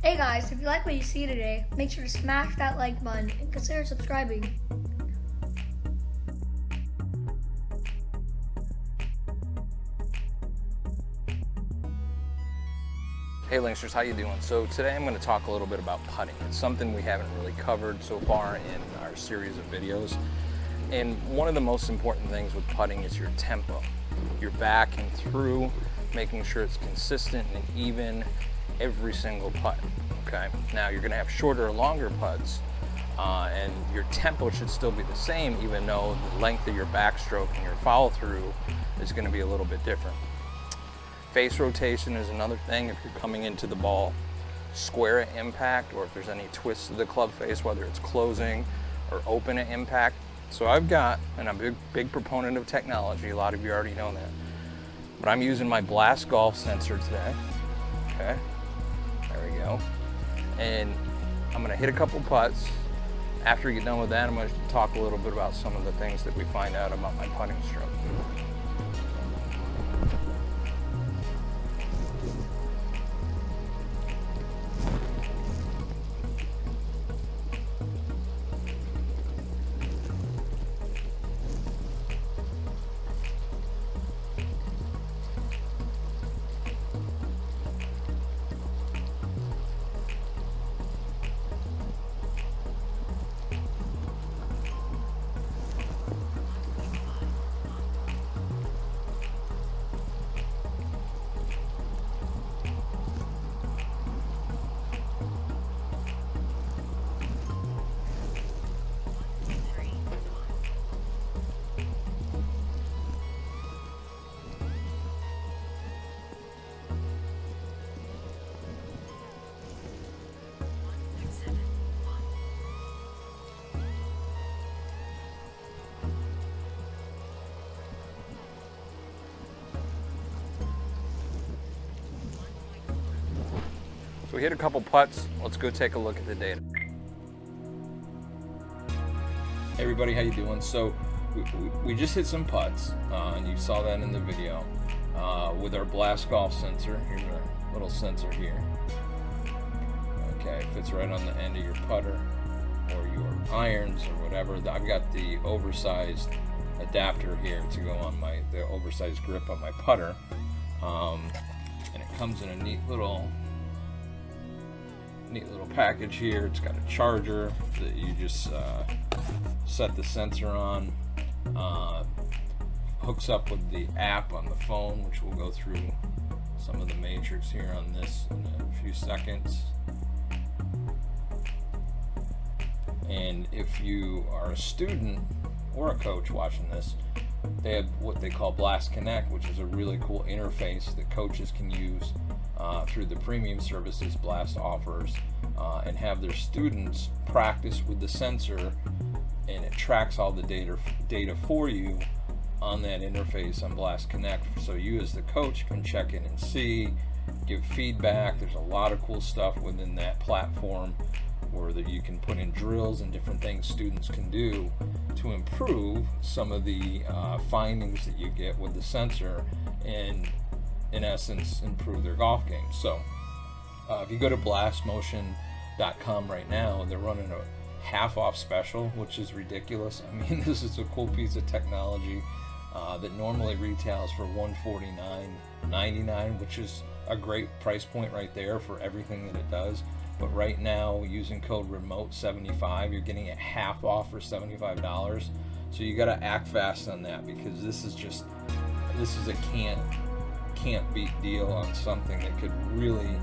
Hey guys, if you like what you see today, make sure to smash that like button and consider subscribing. Hey Linksters, how you doing? So today I'm going to talk a little bit about putting. It's something we haven't really covered so far in our series of videos. And one of the most important things with putting is your tempo. You're backing through, making sure it's consistent and even every single putt. Okay. Now you're going to have shorter or longer putts, and your tempo should still be the same, even though the length of your backstroke and your follow through is going to be a little bit different. Face rotation is another thing. If you're coming into the ball square at impact, or if there's any twists to the club face, whether it's closing or open at impact. So I've got, and I'm a big proponent of technology, a lot of you already know that, but I'm using my Blast Golf sensor today. Okay, there we go. And I'm gonna hit a couple putts. After we get done with that, I'm gonna talk a little bit about some of the things that we find out about my putting stroke. So we hit a couple putts. Let's go take a look at the data. Hey everybody, how you doing? So we just hit some putts, and you saw that in the video, with our Blast Golf sensor. Here's our little sensor here. Okay, it fits right on the end of your putter or your irons or whatever. I've got the oversized adapter here to go on the oversized grip on my putter, and it comes in a neat little package here. It's got a charger that you just set the sensor on, hooks up with the app on the phone, which we'll go through some of the matrix here on this in a few seconds. And if you are a student or a coach watching this, they have what they call Blast Connect, which is a really cool interface that coaches can use through the premium services Blast offers, and have their students practice with the sensor, and it tracks all the data for you on that interface on Blast Connect, so you as the coach can check in and see, give feedback. There's a lot of cool stuff within that platform where you can put in drills and different things students can do to improve some of the findings that you get with the sensor, and in essence improve their golf game. So if you go to blastmotion.com right now, they're running a half off special, which is ridiculous. I mean, this is a cool piece of technology that normally retails for $149.99, which is a great price point right there for everything that it does. But right now, using code REMOTE75, you're getting it half off for $75. So you got to act fast on that, because this is a can't beat deal on something that could really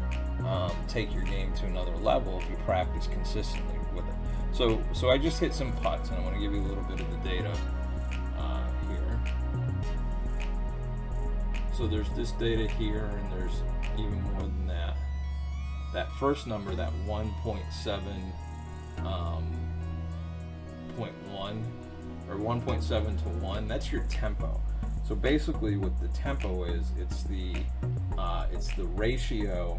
take your game to another level if you practice consistently with it. So I just hit some putts, and I want to give you a little bit of the data here. So there's this data here, and there's even more than that. That first number, that 1.7.1 or 1.7 to 1, that's your tempo. So basically what the tempo is, it's the ratio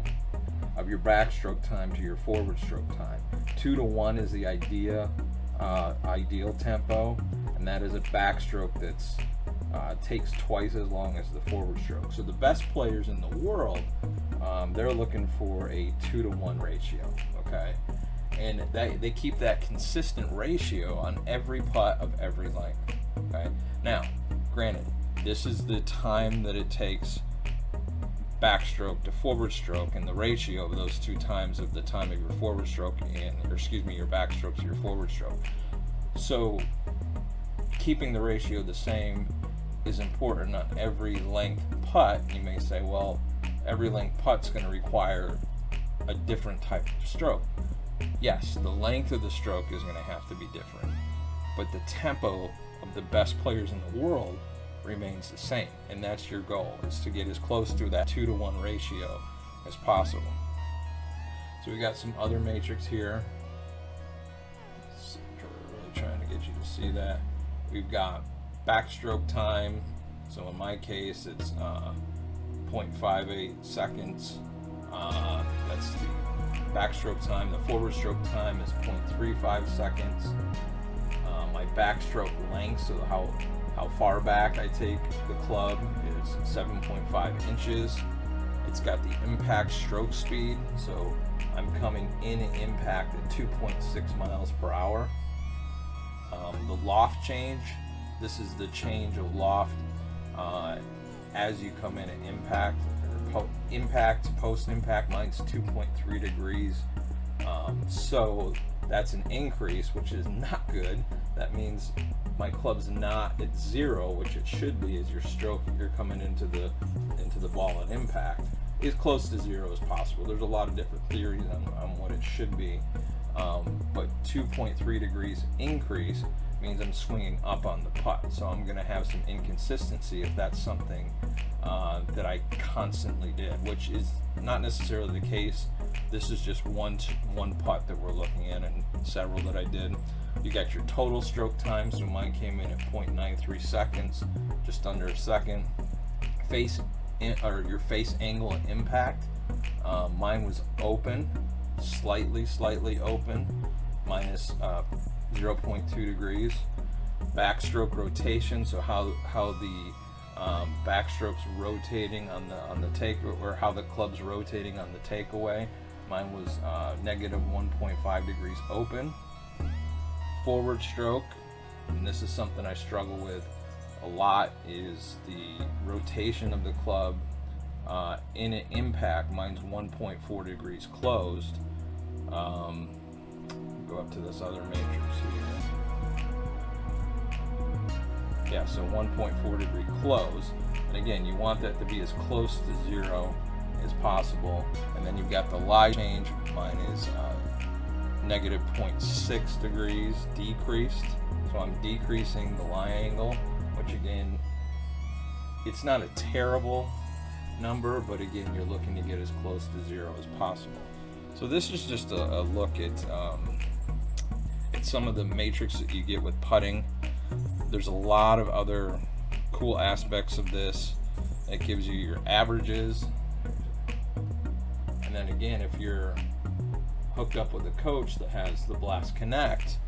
of your backstroke time to your forward stroke time. 2 to 1 is the ideal tempo, and that is a backstroke that's takes twice as long as the forward stroke. So the best players in the world, they're looking for a 2-to-1 ratio, okay? And they keep that consistent ratio on every putt of every length, okay? Now, granted, this is the time that it takes backstroke to forward stroke, and the ratio of those 2 times of the time of your forward stroke your backstroke to your forward stroke. So keeping the ratio the same is important on every length putt. You may say, well, every length putt's going to require a different type of stroke. Yes, the length of the stroke is going to have to be different, but the tempo of the best players in the world remains the same, and that's your goal, is to get as close to that 2-to-1 ratio as possible. So we got some other matrix here. Really trying to get you to see that. We've got backstroke time. So in my case, it's 0.58 seconds. That's the backstroke time. The forward stroke time is 0.35 seconds. My backstroke length, so how far back I take the club, is 7.5 inches. It's got the impact stroke speed, so I'm coming in at impact at 2.6 miles per hour. The loft change, this is the change of loft as you come in at impact, or post-impact, mine's 2.3 degrees. So that's an increase, which is not good. That means my club's not at 0, which it should be, as your stroke, you're coming into the ball at impact, as close to 0 as possible. There's a lot of different theories on what it should be, but 2.3 degrees increase means I'm swinging up on the putt, so I'm going to have some inconsistency if that's something that I constantly did, which is not necessarily the case. This is just one putt that we're looking at, and several that I did. You got your total stroke time, so mine came in at 0.93 seconds, just under a second. Your face angle and impact, mine was open, slightly open, minus 0.2 degrees. Backstroke rotation, so how the backstroke's rotating on the take, or how the club's rotating on the takeaway. Mine was negative 1.5 degrees open. Forward stroke, and this is something I struggle with a lot, is the rotation of the club in an impact. Mine's 1.4 degrees closed. Go up to this other matrix here. Yeah, so 1.4 degree close. And again, you want that to be as close to 0 as possible. And then you've got the lie change. Mine is negative 0.6 degrees decreased. So I'm decreasing the lie angle, which again, it's not a terrible number, but again, you're looking to get as close to 0 as possible. So this is just a look at some of the matrix that you get with putting. There's a lot of other cool aspects of this. It gives you your averages, and then again, if you're hooked up with a coach that has the Blast Connect,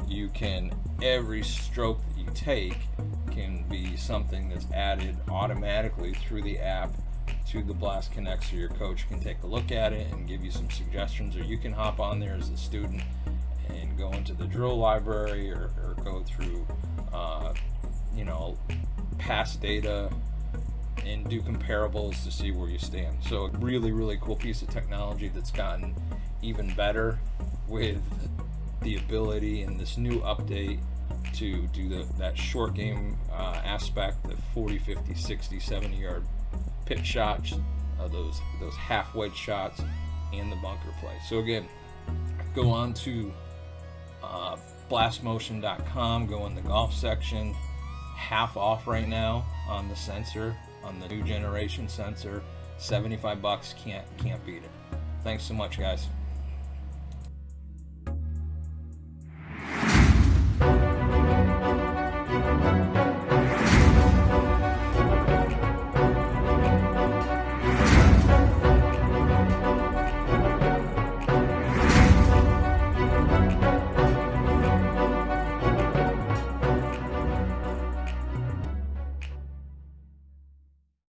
you can, every stroke that you take can be something that's added automatically through the app to the Blast Connect, so your coach can take a look at it and give you some suggestions, or you can hop on there as a student and go into the drill library, or go through past data and do comparables to see where you stand. So a really cool piece of technology that's gotten even better with the ability in this new update to do that short game aspect, the 40, 50, 60, 70 yard pitch shots, those half wedge shots, and the bunker play. So again, go on to blastmotion.com, go in the golf section, half off right now on the sensor, on the new generation sensor, $75, can't beat it. Thanks so much, guys.